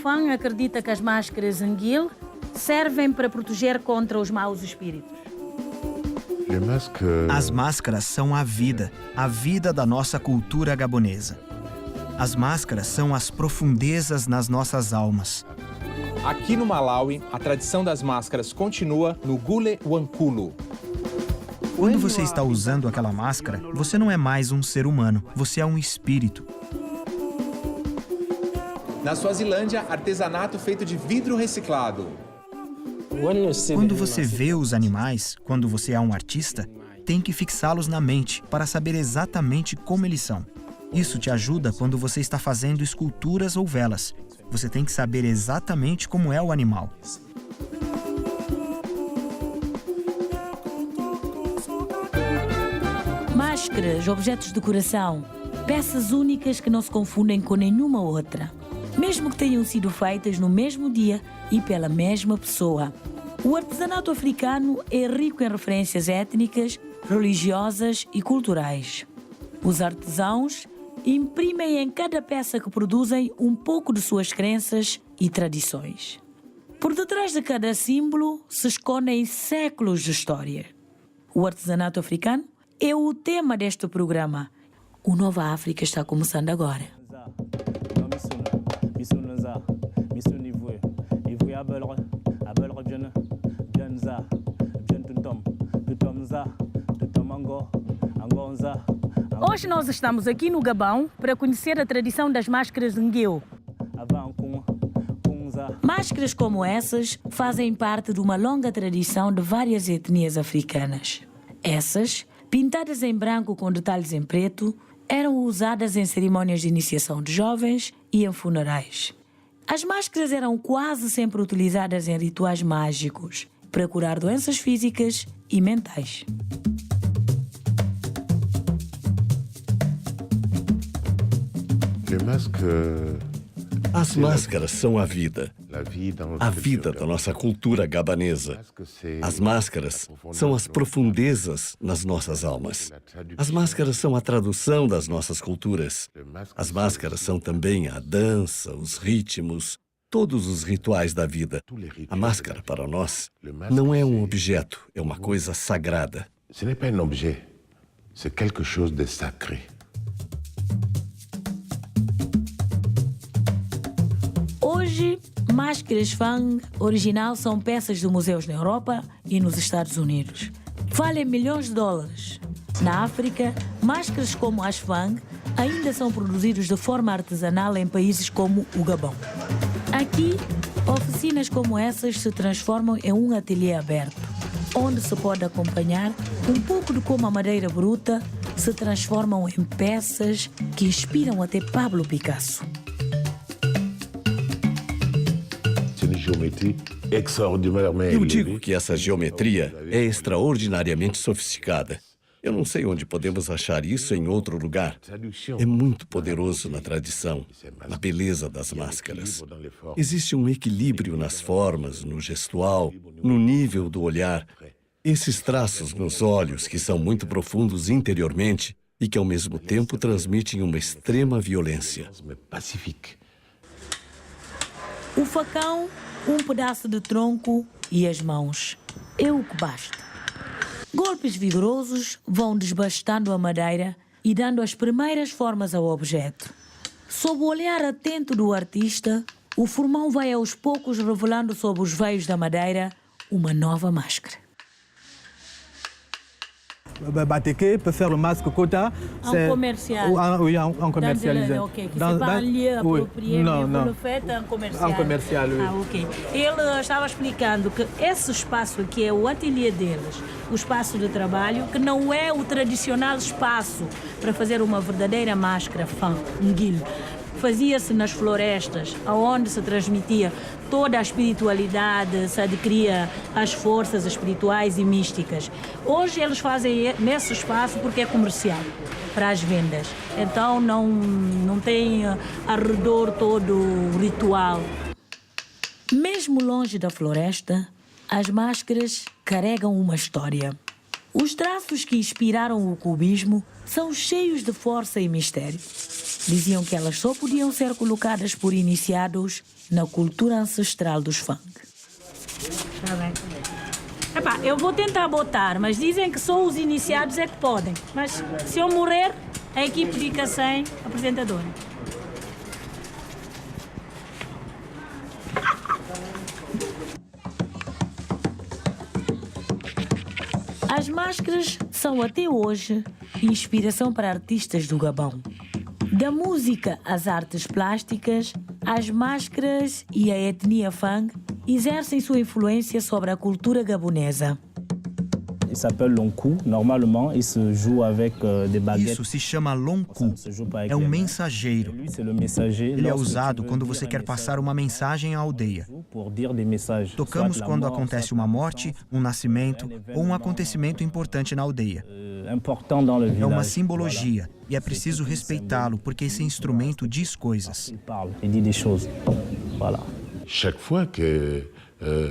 Fang acredita que as máscaras Nguil servem para proteger contra os maus espíritos. As máscaras são a vida da nossa cultura gabonesa. As máscaras são as profundezas nas nossas almas. Aqui no Malawi, a tradição das máscaras continua no Gule Wankulo. Quando você está usando aquela máscara, você não é mais um ser humano, você é um espírito. Na Suazilândia, artesanato feito de vidro reciclado. Quando você vê os animais, quando você é um artista, tem que fixá-los na mente para saber exatamente como eles são. Isso te ajuda quando você está fazendo esculturas ou velas. Você tem que saber exatamente como é o animal. Máscaras, objetos de decoração, peças únicas que não se confundem com nenhuma outra, mesmo que tenham sido feitas no mesmo dia e pela mesma pessoa. O artesanato africano é rico em referências étnicas, religiosas e culturais. Os artesãos imprimem em cada peça que produzem um pouco de suas crenças e tradições. Por detrás de cada símbolo se escondem séculos de história. O artesanato africano é o tema deste programa. O Nova África está começando agora. Hoje nós estamos aqui no Gabão para conhecer a tradição das máscaras Nguil. Máscaras como essas fazem parte de uma longa tradição de várias etnias africanas. Essas, pintadas em branco com detalhes em preto, eram usadas em cerimônias de iniciação de jovens e em funerais. As máscaras eram quase sempre utilizadas em rituais mágicos para curar doenças físicas e mentais. As máscaras são a vida da nossa cultura gabanesa. As máscaras são as profundezas nas nossas almas. As máscaras são a tradução das nossas culturas. As máscaras são também a dança, os ritmos, todos os rituais da vida. A máscara, para nós, não é um objeto, é uma coisa sagrada. Ce n'est pas un objet, c'est quelque chose de sacré. Hoje, máscaras Fang original são peças de museus na Europa e nos Estados Unidos. Valem milhões de dólares. Na África, máscaras como as Fang ainda são produzidas de forma artesanal em países como o Gabão. Aqui, oficinas como essas se transformam em um ateliê aberto, onde se pode acompanhar um pouco de como a madeira bruta se transformam em peças que inspiram até Pablo Picasso. Eu digo que essa geometria é extraordinariamente sofisticada. Eu não sei onde podemos achar isso em outro lugar. É muito poderoso na tradição, na beleza das máscaras. Existe um equilíbrio nas formas, no gestual, no nível do olhar. Esses traços nos olhos, que são muito profundos interiormente e que ao mesmo tempo transmitem uma extrema violência. O facão, um pedaço de tronco e as mãos. É o que basta. Golpes vigorosos vão desbastando a madeira e dando as primeiras formas ao objeto. Sob o olhar atento do artista, o formão vai aos poucos revelando sob os veios da madeira uma nova máscara. Bateke peut faire le masque Kota. En commercial. Oui, en commercialisé. Ok, c'est pas un lieu approprié, non, mais non. vous le faites en commercial. En commercial, oui. Ah, ok. Ele estava explicando que esse espaço aqui é o ateliê deles, o espaço de trabalho, que não é o tradicional espaço para fazer uma verdadeira máscara Fang Nguil. Fazia-se nas florestas, onde se transmitia toda a espiritualidade, se adquiria as forças espirituais e místicas. Hoje eles fazem nesse espaço porque é comercial, para as vendas. Então não tem ao redor todo o ritual. Mesmo longe da floresta, as máscaras carregam uma história. Os traços que inspiraram o cubismo são cheios de força e mistério. Diziam que elas só podiam ser colocadas por iniciados na cultura ancestral dos Fang. Tá bem. Epá, eu vou tentar botar, mas dizem que só os iniciados é que podem. Mas se eu morrer, a equipe fica sem apresentadora. As máscaras são até hoje inspiração para artistas do Gabão. Da música às artes plásticas, as máscaras e a etnia Fang exercem sua influência sobre a cultura gabonesa. Isso se chama lonku. É um mensageiro. Ele é usado quando você quer passar uma mensagem à aldeia. Tocamos quando acontece uma morte, um nascimento ou um acontecimento importante na aldeia. É uma simbologia e é preciso respeitá-lo porque esse instrumento diz coisas. Chaque fois que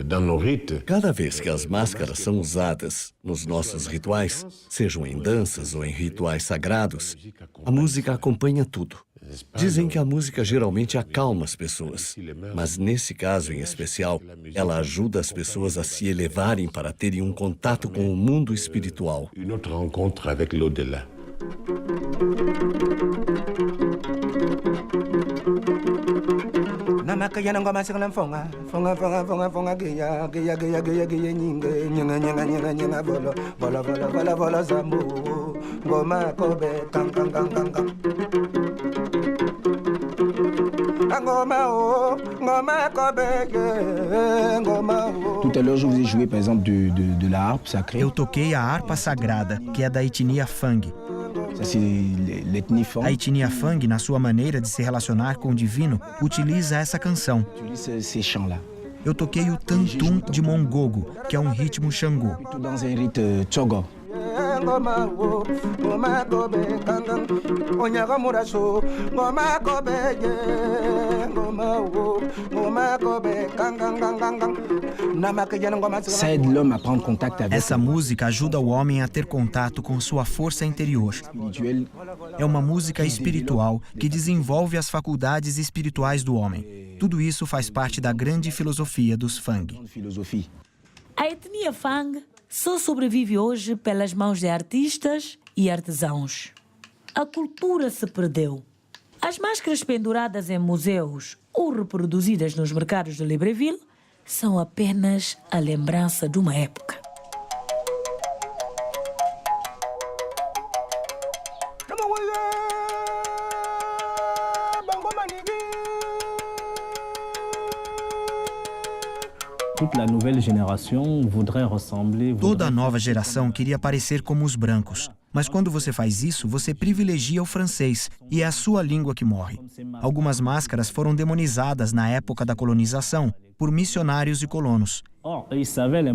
dans nos rites, Cada vez que as máscaras são usadas nos nossos rituais, sejam em danças ou em rituais sagrados, a música acompanha tudo. Dizem que a música geralmente acalma as pessoas, mas nesse caso em especial, ela ajuda as pessoas a se elevarem para terem um contato com o mundo espiritual. une autre rencontre avec l'au-delà. Namakayana ngoma singala mfonga fonga fonga fonga fonga geya geya geya geya geya nyinge nyinga nyinga nyinga nyinga bolo bolo bolo bolo bolo zambu ngoma kobe kang kang kang kang kang ngoma o ngoma kobe ngoma o. Tout à l'heure, je vous ai joué par exemple de la harpe sacrée. Eu toquei a harpa sagrada, que é da etnia Fang. Ça, c'est l'ethnie Fang. A etnia Fang, na sua maneira de se relacionar com o divino, utiliza essa canção. Utilise ces chants-là. Eu toquei o tantum de Mongogo, que é um ritmo Xangô. Plutôt dans un rite Tsogo. Ngoma o ngoma kobe kang kang onyaga muraso ngoma kobe ngoma o ngoma kobe kang kang kang kang kang namakayana ngoma Ça aide l'homme à prendre contact avec Essa música ajuda o homem a ter contato com sua força interior. spirituel. É uma música espiritual que desenvolve as faculdades espirituais do homem. Tudo isso faz parte da grande filosofia dos Fang. Philosophie. A etnia Fang só sobrevive hoje pelas mãos de artistas e artesãos. A cultura se perdeu. As máscaras penduradas em museus ou reproduzidas nos mercados de Libreville são apenas a lembrança de uma época. Toute la nouvelle génération voudrait ressembler. Toda a nova geração queria parecer como os brancos. Mas quando você faz isso, você privilegia o francês e é a sua língua que morre. Algumas máscaras foram demonizadas na época da colonização por missionários e colonos.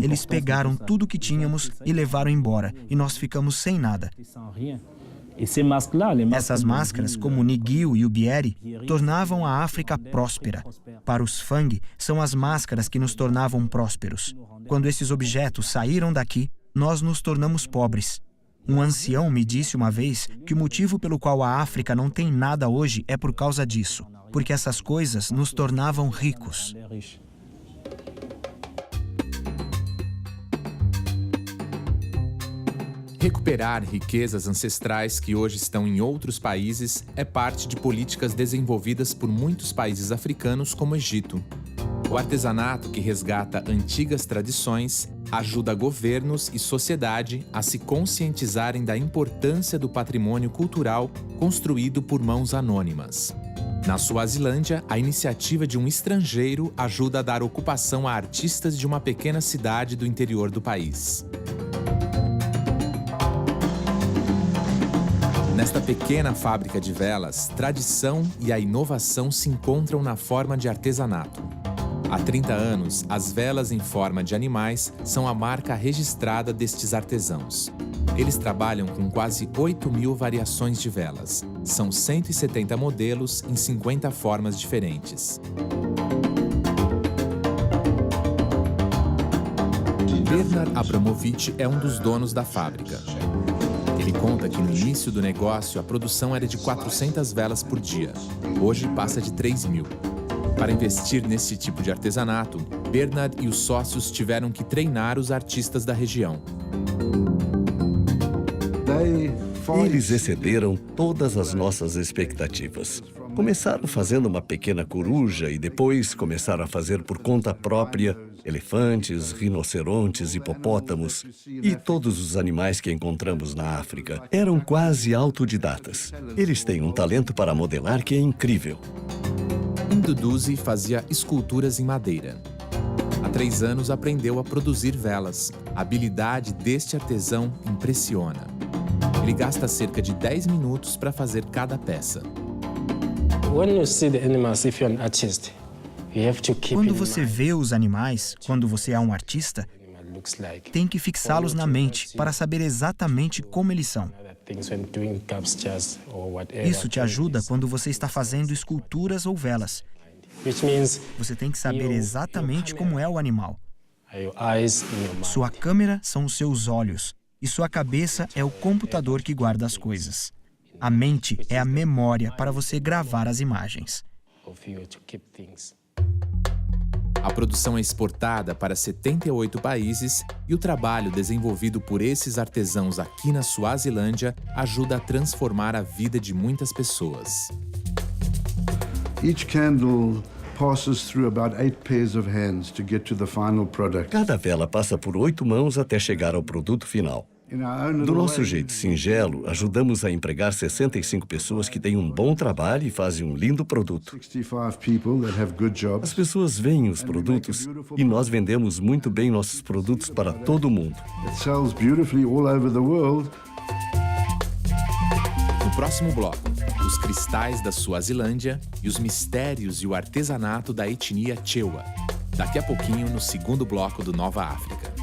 Eles pegaram tudo que tínhamos e levaram embora, e nós ficamos sem nada. Essas máscaras, como o Niguil e o Bieri, tornavam a África próspera. Para os Fang, são as máscaras que nos tornavam prósperos. Quando esses objetos saíram daqui, nós nos tornamos pobres. Um ancião me disse uma vez que o motivo pelo qual a África não tem nada hoje é por causa disso, porque essas coisas nos tornavam ricos. Recuperar riquezas ancestrais que hoje estão em outros países é parte de políticas desenvolvidas por muitos países africanos, como o Egito. O artesanato que resgata antigas tradições ajuda governos e sociedade a se conscientizarem da importância do patrimônio cultural construído por mãos anônimas. Na Suazilândia, a iniciativa de um estrangeiro ajuda a dar ocupação a artistas de uma pequena cidade do interior do país. Nesta pequena fábrica de velas, tradição e a inovação se encontram na forma de artesanato. Há 30 anos, as velas em forma de animais são a marca registrada destes artesãos. Eles trabalham com quase 8.000 variações de velas. São 170 modelos em 50 formas diferentes. Bernard Abramovich é um dos donos da fábrica. Ele conta que no início do negócio a produção era de 400 velas por dia. Hoje passa de 3.000. Para investir nesse tipo de artesanato, Bernard e os sócios tiveram que treinar os artistas da região. Eles excederam todas as nossas expectativas. Começaram fazendo uma pequena coruja e depois começaram a fazer por conta própria elefantes, rinocerontes, hipopótamos e todos os animais que encontramos na África. Eram quase autodidatas. Eles têm um talento para modelar que é incrível. Nduduzi fazia esculturas em madeira. Há 3 anos aprendeu a produzir velas. A habilidade deste artesão impressiona. Ele gasta cerca de 10 minutos para fazer cada peça. Quando você vê os animais, quando você é um artista, tem que fixá-los na mente para saber exatamente como eles são. Isso te ajuda quando você está fazendo esculturas ou velas. Você tem que saber exatamente como é o animal. Sua câmera são os seus olhos e sua cabeça é o computador que guarda as coisas. A mente é a memória para você gravar as imagens. A produção é exportada para 78 países e o trabalho desenvolvido por esses artesãos aqui na Suazilândia ajuda a transformar a vida de muitas pessoas. Cada vela passa por 8 mãos até chegar ao produto final. Do nosso jeito singelo, ajudamos a empregar 65 pessoas que têm um bom trabalho e fazem um lindo produto. As pessoas veem os produtos e nós vendemos muito bem nossos produtos para todo mundo. No próximo bloco, os cristais da Suazilândia e os mistérios e o artesanato da etnia Chewa. Daqui a pouquinho, no segundo bloco do Nova África.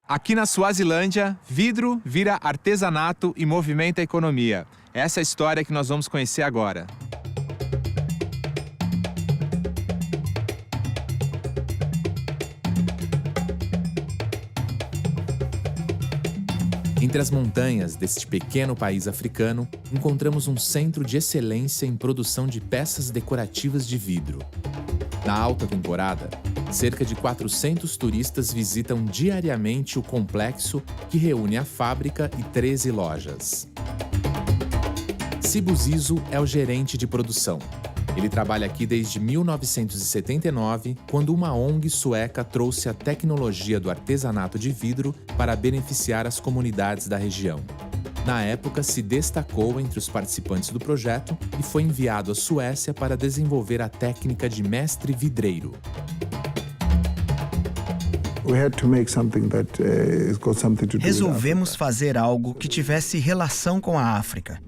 Aqui na Suazilândia, vidro vira artesanato e movimenta a economia. Essa é a história que nós vamos conhecer agora. Entre as montanhas deste pequeno país africano, encontramos um centro de excelência em produção de peças decorativas de vidro. Na alta temporada, cerca de 400 turistas visitam diariamente o complexo que reúne a fábrica e 13 lojas. Sibu Zizo é o gerente de produção. Ele trabalha aqui desde 1979, quando uma ONG sueca trouxe a tecnologia do artesanato de vidro para beneficiar as comunidades da região. Na época, se destacou entre os participantes do projeto e foi enviado à Suécia para desenvolver a técnica de mestre vidreiro. Resolvemos fazer algo que tivesse relação com a África.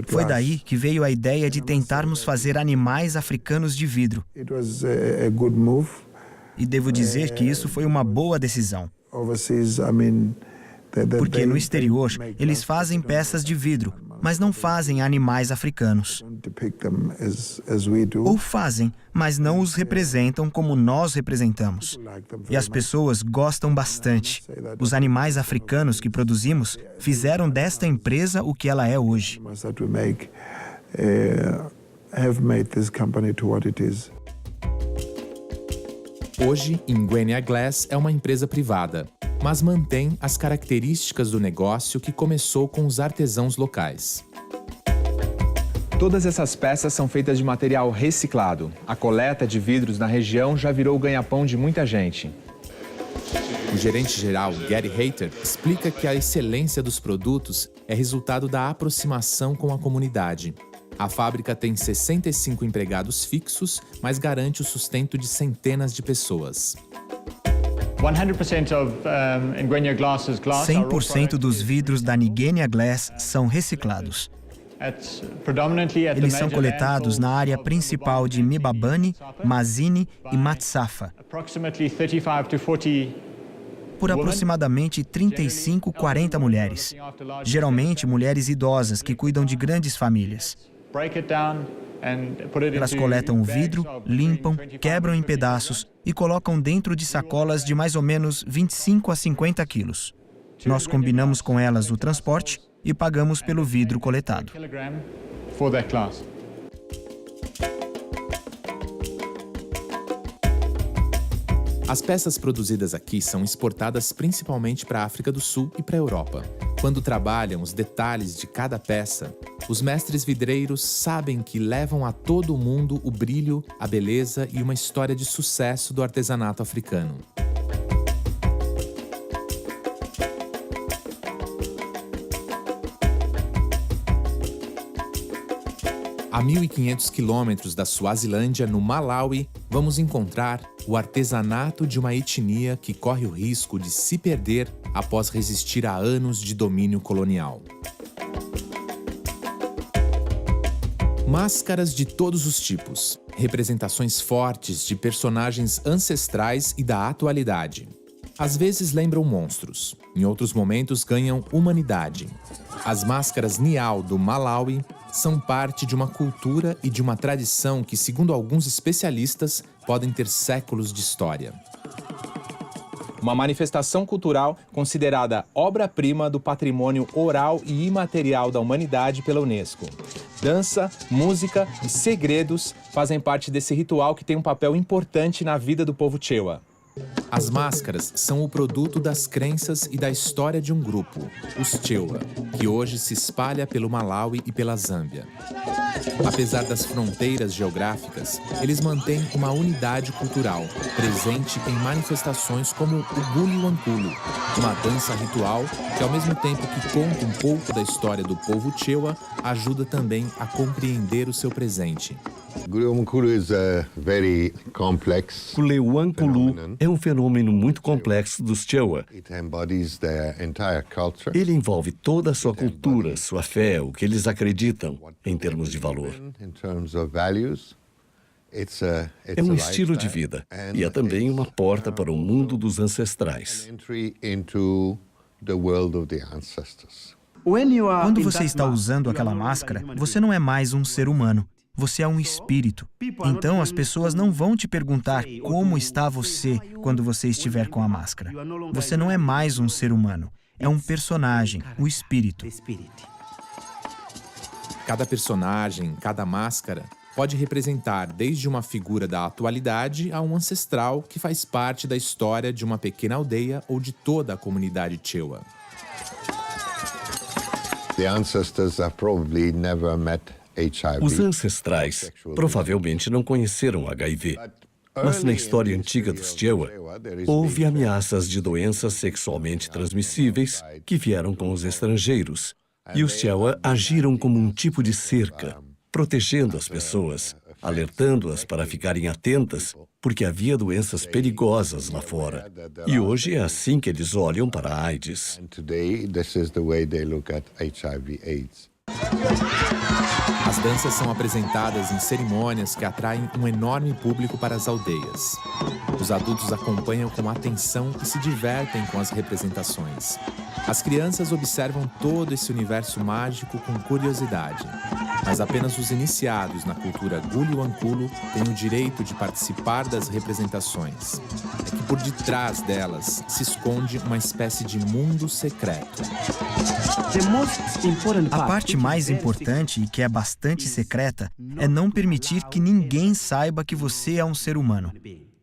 Foi daí que veio a ideia de tentarmos fazer animais africanos de vidro. E devo dizer que isso foi uma boa decisão. Porque no exterior, eles fazem peças de vidro, mas não fazem animais africanos. Ou fazem, mas não os representam como nós representamos. E as pessoas gostam bastante. Os animais africanos que produzimos fizeram desta empresa o que ela é hoje. Hoje, Ingwenya Glass é uma empresa privada, mas mantém as características do negócio que começou com os artesãos locais. Todas essas peças são feitas de material reciclado. A coleta de vidros na região já virou o ganha-pão de muita gente. O gerente-geral, Gary Hayter, explica que a excelência dos produtos é resultado da aproximação com a comunidade. A fábrica tem 65 empregados fixos, mas garante o sustento de centenas de pessoas. 100% dos vidros da Ingwenya Glass são reciclados. Eles são coletados na área principal de Mbabane, Mazini e Matsafa, por aproximadamente 35, 40 mulheres. Geralmente, mulheres idosas que cuidam de grandes famílias. Elas coletam o vidro, limpam, quebram em pedaços e colocam dentro de sacolas de mais ou menos 25 a 50 quilos. Nós combinamos com elas o transporte e pagamos pelo vidro coletado. As peças produzidas aqui são exportadas principalmente para a África do Sul e para a Europa. Quando trabalham os detalhes de cada peça, os mestres vidreiros sabem que levam a todo mundo o brilho, a beleza e uma história de sucesso do artesanato africano. A 1.500 quilômetros da Suazilândia, no Malawi, vamos encontrar o artesanato de uma etnia que corre o risco de se perder após resistir a anos de domínio colonial. Máscaras de todos os tipos, representações fortes de personagens ancestrais e da atualidade. Às vezes lembram monstros, em outros momentos ganham humanidade. As máscaras Nial do Malawi são parte de uma cultura e de uma tradição que, segundo alguns especialistas, podem ter séculos de história. Uma manifestação cultural considerada obra-prima do patrimônio oral e imaterial da humanidade pela Unesco. Dança, música e segredos fazem parte desse ritual que tem um papel importante na vida do povo Chewa. As máscaras são o produto das crenças e da história de um grupo, os Chewa, que hoje se espalha pelo Malawi e pela Zâmbia. Apesar das fronteiras geográficas, eles mantêm uma unidade cultural, presente em manifestações como o Guli Wankulu, uma dança ritual que, ao mesmo tempo que conta um pouco da história do povo Chewa, ajuda também a compreender o seu presente. Guli Wankulu é um fenômeno muito complexo dos Chewa. Ele envolve toda a sua cultura, sua fé, o que eles acreditam em termos de valor. É um estilo de vida e é também uma porta para o mundo dos ancestrais. Quando você está usando aquela máscara, você não é mais um ser humano. Você é um espírito. Então as pessoas não vão te perguntar como está você quando você estiver com a máscara. Você não é mais um ser humano. É um personagem, o espírito. Cada personagem, cada máscara, pode representar desde uma figura da atualidade a um ancestral que faz parte da história de uma pequena aldeia ou de toda a comunidade Chewa. Os ancestrais provavelmente não conheceram HIV, mas na história antiga dos Chewa, houve ameaças de doenças sexualmente transmissíveis que vieram com os estrangeiros, e os Chewa agiram como um tipo de cerca, protegendo as pessoas, alertando-as para ficarem atentas, porque havia doenças perigosas lá fora. E hoje é assim que eles olham para a AIDS. As danças são apresentadas em cerimônias que atraem um enorme público para as aldeias. Os adultos acompanham com atenção e se divertem com as representações. As crianças observam todo esse universo mágico com curiosidade. Mas apenas os iniciados na cultura Guli Wankulu têm o direito de participar das representações. É que por detrás delas se esconde uma espécie de mundo secreto. A parte mais importante e que é bastante secreta é não permitir que ninguém saiba que você é um ser humano.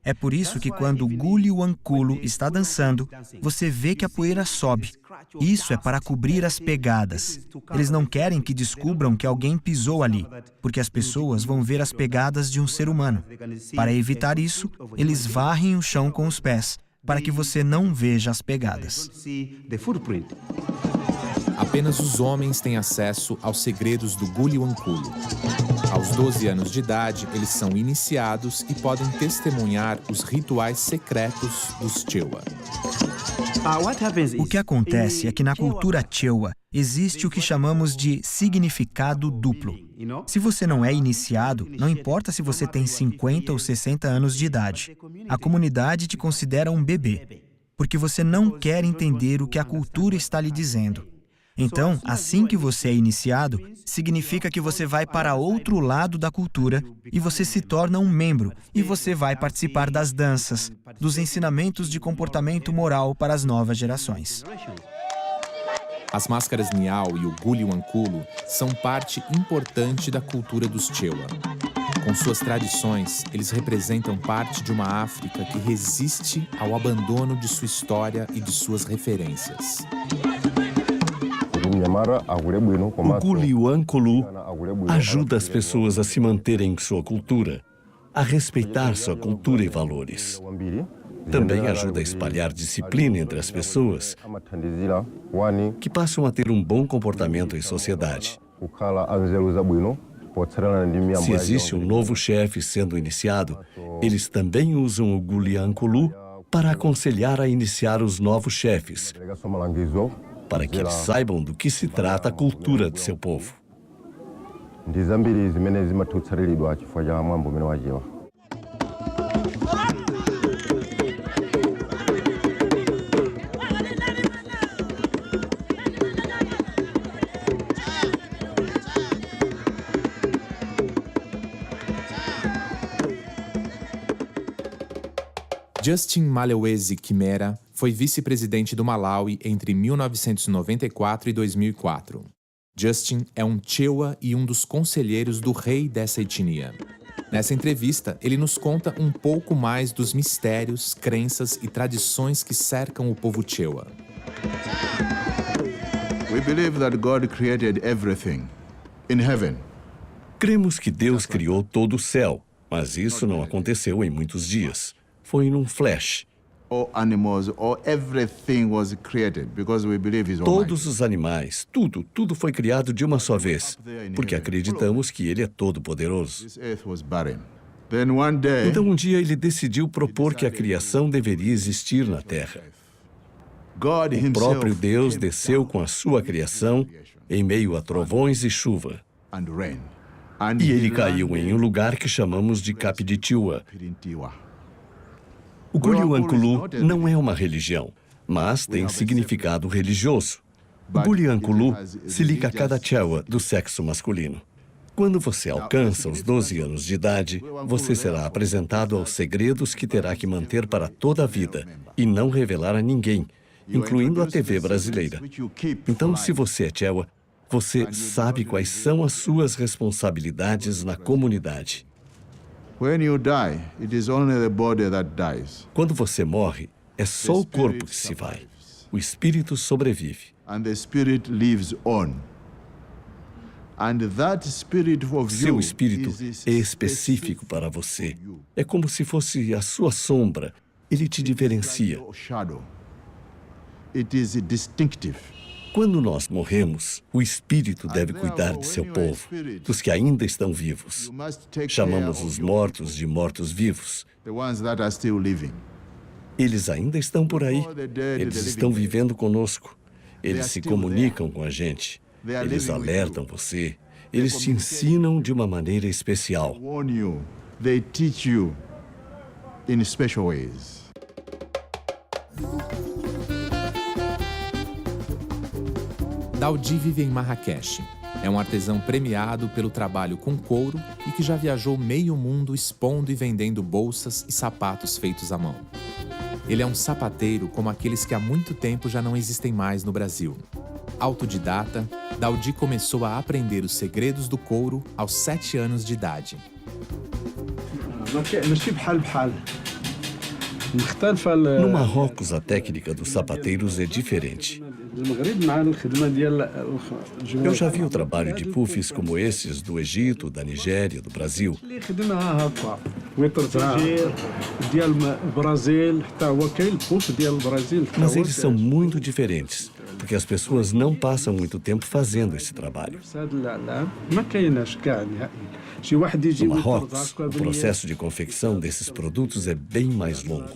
É por isso que quando o Guli Wankulu está dançando, você vê que a poeira sobe. Isso é para cobrir as pegadas. Eles não querem que descubram que alguém pisou ali, porque as pessoas vão ver as pegadas de um ser humano. Para evitar isso, eles varrem o chão com os pés, para que você não veja as pegadas. Apenas os homens têm acesso aos segredos do Guli Wankulu. Aos 12 anos de idade, eles são iniciados e podem testemunhar os rituais secretos dos Chewa. O que acontece é que na cultura Chewa existe o que chamamos de significado duplo. Se você não é iniciado, não importa se você tem 50 ou 60 anos de idade, a comunidade te considera um bebê, porque você não quer entender o que a cultura está lhe dizendo. Então, assim que você é iniciado, significa que você vai para outro lado da cultura e você se torna um membro e você vai participar das danças, dos ensinamentos de comportamento moral para as novas gerações. As máscaras Niau e o Guli-Wankulo são parte importante da cultura dos Chewa. Com suas tradições, eles representam parte de uma África que resiste ao abandono de sua história e de suas referências. O Guli-Wankulo ajuda as pessoas a se manterem em sua cultura, a respeitar sua cultura e valores. Também ajuda a espalhar disciplina entre as pessoas, que passam a ter um bom comportamento em sociedade. Se existe um novo chefe sendo iniciado, eles também usam o Guli-Wankulo para aconselhar a iniciar os novos chefes, para que eles saibam do que se trata a cultura de seu povo. Justin Malewezi Kimera foi vice-presidente do Malawi entre 1994 e 2004. Justin é um Chewa e um dos conselheiros do rei dessa etnia. Nessa entrevista, ele nos conta um pouco mais dos mistérios, crenças e tradições que cercam o povo Chewa. We believe that God created everything in heaven. Cremos que Deus criou todo o céu, mas isso não aconteceu em muitos dias. Foi num flash. Todos os animais, tudo foi criado de uma só vez, porque acreditamos que Ele é todo-poderoso. Então, um dia, Ele decidiu propor que a criação deveria existir na Terra. O próprio Deus desceu com a sua criação em meio a trovões e chuva. E Ele caiu em um lugar que chamamos de Kapitiwa. O Guli-Wankulo não é uma religião, mas tem significado religioso. O Guli-Wankulo se liga a cada Chewa do sexo masculino. Quando você alcança os 12 anos de idade, você será apresentado aos segredos que terá que manter para toda a vida e não revelar a ninguém, incluindo a TV brasileira. Então, se você é Chewa, você sabe quais são as suas responsabilidades na comunidade. Quando você morre, é só o corpo que se vai. O espírito sobrevive. Seu espírito é específico para você. É como se fosse a sua sombra. Ele te diferencia. Quando nós morremos, o espírito deve cuidar de seu povo, dos que ainda estão vivos. Chamamos os mortos de mortos-vivos. Eles ainda estão por aí. Eles estão vivendo conosco. Eles se comunicam com a gente. Eles alertam você. Eles te ensinam de uma maneira especial. Daudi vive em Marrakech. É um artesão premiado pelo trabalho com couro e que já viajou meio mundo expondo e vendendo bolsas e sapatos feitos à mão. Ele é um sapateiro como aqueles que há muito tempo já não existem mais no Brasil. Autodidata, Daudi começou a aprender os segredos do couro aos 7 anos de idade. No Marrocos, a técnica dos sapateiros é diferente. Eu já vi o trabalho de puffs como esses do Egito, da Nigéria, do Brasil. Mas eles são muito diferentes, porque as pessoas não passam muito tempo fazendo esse trabalho. No Marrocos, o processo de confecção desses produtos é bem mais longo.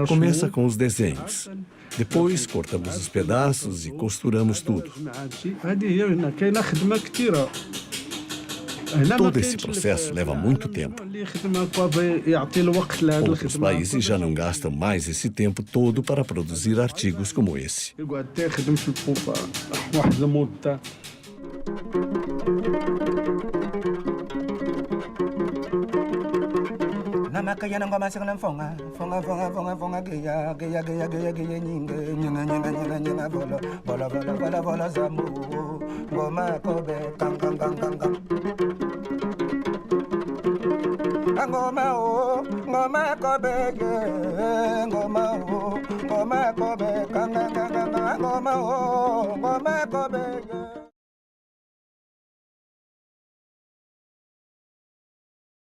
Começa com os desenhos. Depois, cortamos os pedaços e costuramos tudo. Todo esse processo leva muito tempo. Outros países já não gastam mais esse tempo todo para produzir artigos como esse. Namakayana ngoma singana fonga fonga fonga fonga fonga geya geya geya geya geya nyinga nyinga nyinga nyinga nyinga bolo bolo bolo bolo bolo zambu ngoma kobe kang kang kang kang kang ngoma o ngoma kobe ye ngoma o ngoma kobe kang kang kang kang ngoma o ngoma kobe ye.